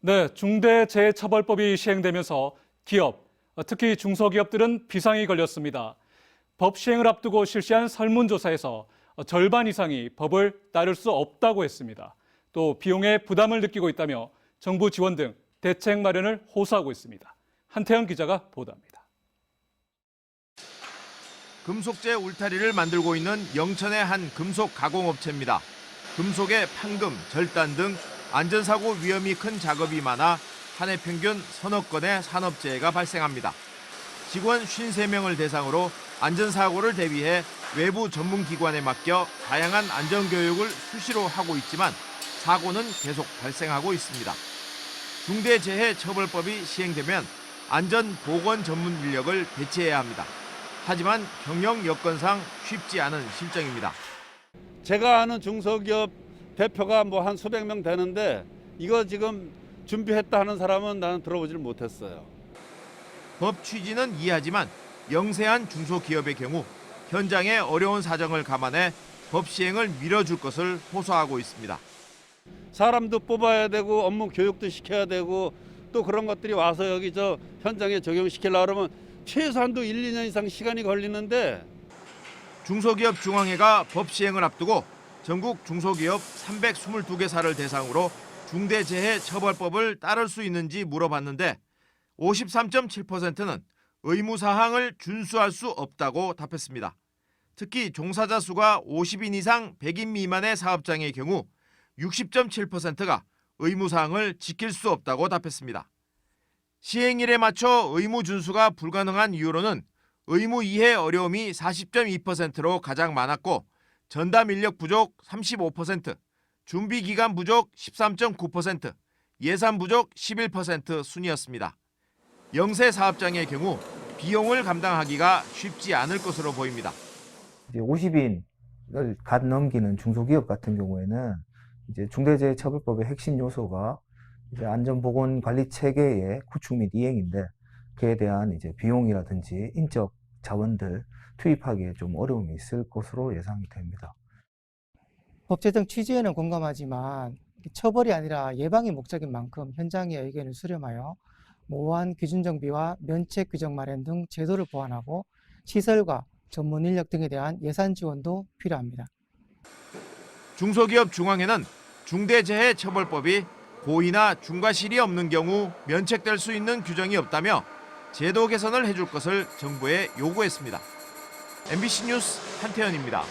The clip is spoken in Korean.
네, 중대재해처벌법이 시행되면서 기업, 특히 중소기업들은 비상이 걸렸습니다. 법 시행을 앞두고 실시한 설문조사에서 절반 이상이 법을 따를 수 없다고 했습니다. 또 비용에 부담을 느끼고 있다며 정부 지원 등 대책 마련을 호소하고 있습니다. 한태영 기자가 보도합니다. 금속재 울타리를 만들고 있는 영천의 한 금속 가공업체입니다. 금속의 판금, 절단 등 안전사고 위험이 큰 작업이 많아 한 해 평균 서너 건의 산업재해가 발생합니다. 직원 53명을 대상으로 안전사고를 대비해 외부 전문기관에 맡겨 다양한 안전교육을 수시로 하고 있지만 사고는 계속 발생하고 있습니다. 중대재해처벌법이 시행되면 안전보건 전문 인력을 배치해야 합니다. 하지만 경영 여건상 쉽지 않은 실정입니다. 제가 아는 중소기업 대표가 한 수백 명 되는데 이거 지금 준비했다 하는 사람은 나는 들어보질 못했어요. 법 취지는 이해하지만 영세한 중소기업의 경우 현장의 어려운 사정을 감안해 법 시행을 미뤄줄 것을 호소하고 있습니다. 사람도 뽑아야 되고 업무 교육도 시켜야 되고 또 그런 것들이 와서 여기 현장에 적용시키려고 그러면 최소한도 1, 2년 이상 시간이 걸리는데 중소기업 중앙회가 법 시행을 앞두고 전국 중소기업 322개사를 대상으로 중대재해처벌법을 따를 수 있는지 물어봤는데 53.7%는 의무사항을 준수할 수 없다고 답했습니다. 특히 종사자 수가 50인 이상 100인 미만의 사업장의 경우 60.7%가 의무사항을 지킬 수 없다고 답했습니다. 시행일에 맞춰 의무 준수가 불가능한 이유로는 의무 이해 어려움이 40.2%로 가장 많았고 전담 인력 부족 35%, 준비 기간 부족 13.9%, 예산 부족 11% 순이었습니다. 영세 사업장의 경우 비용을 감당하기가 쉽지 않을 것으로 보입니다. 50인을 갓 넘기는 중소기업 같은 경우에는 중대재해처벌법의 핵심 요소가 안전보건관리 체계의 구축 및 이행인데 그에 대한 비용이라든지 인적 자원들 투입하기에 좀 어려움이 있을 것으로 예상이 됩니다. 법 제정 취지에는 공감하지만 처벌이 아니라 예방이 목적인 만큼 현장의 의견을 수렴하여 모호한 기준 정비와 면책 규정 마련 등 제도를 보완하고 시설과 전문 인력 등에 대한 예산 지원도 필요합니다. 중소기업 중앙회는 중대재해처벌법이 고의나 중과실이 없는 경우 면책될 수 있는 규정이 없다며 제도 개선을 해줄 것을 정부에 요구했습니다. MBC 뉴스 한태현입니다.